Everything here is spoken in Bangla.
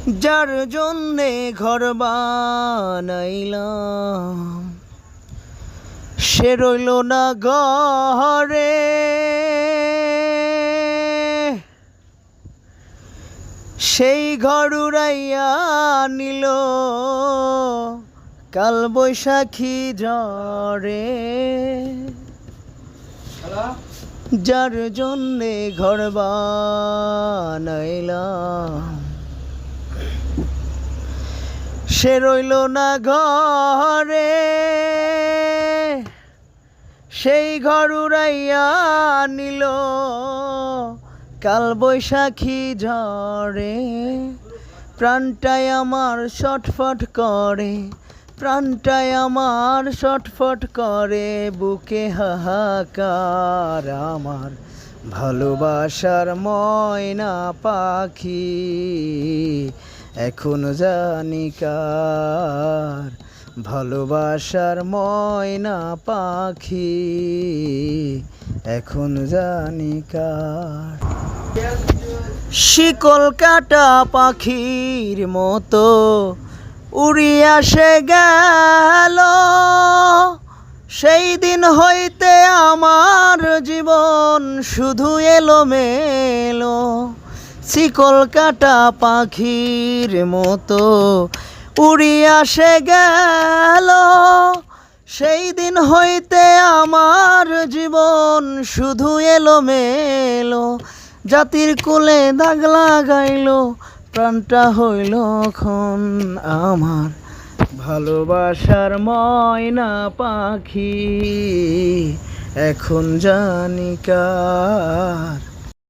যার জন্যে ঘর বানাইলাম সে রইল না ঘরে, সেই ঘর উড়াইয়া নিল কাল বৈশাখী ঝড়ে। যার জন্যে ঘর বানাইলাম সে রইল না ঘরে, সেই ঘর উড়াইয়া নিল কাল বৈশাখী ঝড়ে। প্রাণটায় আমার ছটফট করে, প্রাণটায় আমার ছটফট করে, বুকে হাহাকার আমার ভালোবাসার ময়না পাখি এখন জানি কার। ভালোবাসার ময়না পাখি এখন জানি কার। শিকল কাটা পাখির মতো উড়িয়া সে গেল, সেই দিন হইতে আমার জীবন শুধু এলোমেলো। শিকল কাটা পাখির মতো উড়িয়া সে গেল, সেই দিন হইতে আমার জীবন শুধু এলোমেলো। জাতির কোলে দাগ লাগাইল, প্রাণটা হইল খন আমার ভালোবাসার ময়না পাখি এখন জানি কার।